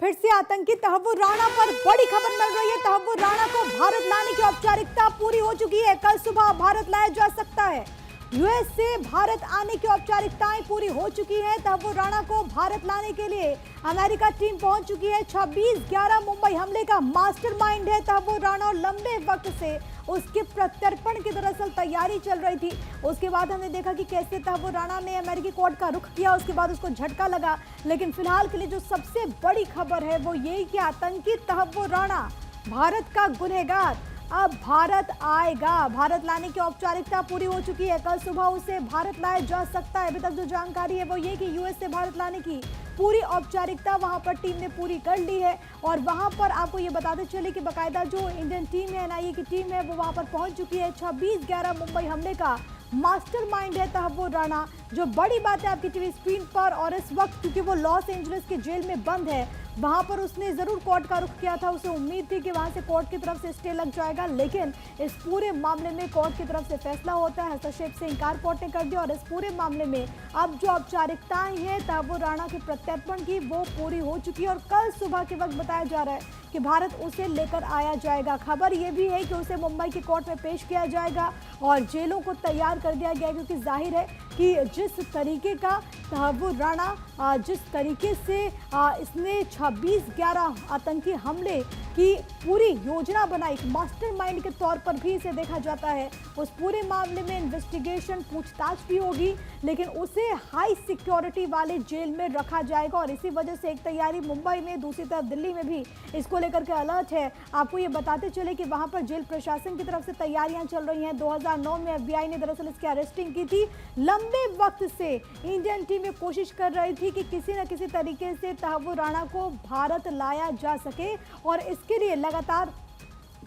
फिर से आतंकी तहव्वुर राणा पर बड़ी खबर मिल रही है। तहव्वुर राणा को भारत लाने की औपचारिकता पूरी हो चुकी है। कल सुबह भारत लाया जा सकता है। यूएस से भारत आने की औपचारिकताएं पूरी हो चुकी हैं। तहव्वुर राणा को भारत लाने के लिए अमेरिका टीम पहुंच चुकी है। 26/11 मुंबई हमले का मास्टरमाइंड है तहव्वुर राणा और लंबे वक्त से उसके प्रत्यर्पण की दरअसल तैयारी चल रही थी। उसके बाद हमने देखा कि कैसे तहव्वुर राणा ने अमेरिकी कोर्ट का रुख किया, उसके बाद उसको झटका लगा। लेकिन फिलहाल के लिए जो सबसे बड़ी खबर है वो यही कि आतंकी तहव्वुर राणा भारत का गुनहगार अब भारत आएगा। भारत लाने की औपचारिकता पूरी हो चुकी है। कल सुबह उसे भारत लाया जा सकता है। अभी तक जो जानकारी है वो ये कि यूएस से भारत लाने की पूरी औपचारिकता वहां पर टीम ने पूरी कर ली है। और वहां पर आपको ये बताते चले कि बाकायदा जो इंडियन टीम है, एनआईए की टीम है, वो वहां पर पहुंच चुकी है। 26/11 मुंबई हमले का मास्टरमाइंड है तहव्वुर राणा। जो बड़ी बात है आपकी टीवी स्क्रीन पर, और इस वक्त क्योंकि वो लॉस एंजलिस के जेल में बंद है, वहां पर उसने जरूर कोर्ट का रुख किया था। उसे उम्मीद थी कि वहां से कोर्ट की तरफ से स्टे लग जाएगा, लेकिन इस पूरे मामले में कोर्ट की तरफ से फैसला होता है। हस्तक्षेप से इनकार कोर्ट ने कर दिया और इस पूरे मामले में अब जो औपचारिकताएं हैं तहव्वुर राणा के प्रत्यर्पण की वो पूरी हो चुकी है। और कल सुबह के वक्त बताया जा रहा है कि भारत उसे लेकर आया जाएगा। खबर यह भी है कि उसे मुंबई की कोर्ट में पेश किया जाएगा और जेलों को तैयार कर दिया गया है, क्योंकि जाहिर है कि जिस तरीके का तहव्वुर राणा जिस तरीके से इसने 26/11 आतंकी हमले की पूरी योजना बनाई, मास्टरमाइंड के तौर पर भी इसे देखा जाता है। उस पूरे मामले में इन्वेस्टिगेशन, पूछताछ भी होगी, लेकिन उसे हाई सिक्योरिटी वाले जेल में रखा जाएगा। और इसी वजह से एक तैयारी मुंबई में, दूसरी तरफ दिल्ली में भी इसको लेकर के अलर्ट है। आपको ये बताते चले कि वहां पर जेल प्रशासन की तरफ से तैयारियां चल रही हैं। 2009 में एफबीआई ने दरअसल इसकी अरेस्टिंग की थी। लंबे वक्त से इंडियन टीम में कोशिश कर रही थी कि किसी न किसी तरीके से तहव्वुर राणा को भारत लाया जा सके, और इसके लिए लगातार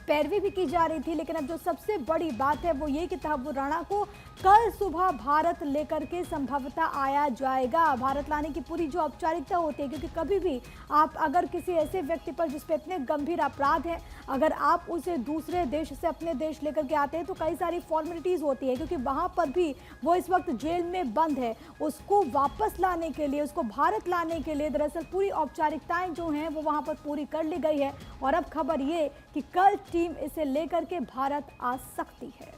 पैरवी भी की जा रही थी। लेकिन अब जो सबसे बड़ी बात है वो ये कि तहव्वुर राणा को कल सुबह भारत लेकर के संभवतः आया जाएगा। भारत लाने की पूरी जो औपचारिकता होती है, क्योंकि कभी भी आप अगर किसी ऐसे व्यक्ति पर जिस पे इतने गंभीर अपराध हैं, अगर आप उसे दूसरे देश से अपने देश लेकर के आते हैं तो कई सारी फॉर्मेलिटीज़ होती है, क्योंकि वहाँ पर भी वो इस वक्त जेल में बंद है। उसको वापस लाने के लिए, उसको भारत लाने के लिए दरअसल पूरी औपचारिकताएं जो हैं वो वहाँ पर पूरी कर ली गई है। और अब खबर ये कि कल टीम इसे लेकर के भारत आ सकती है।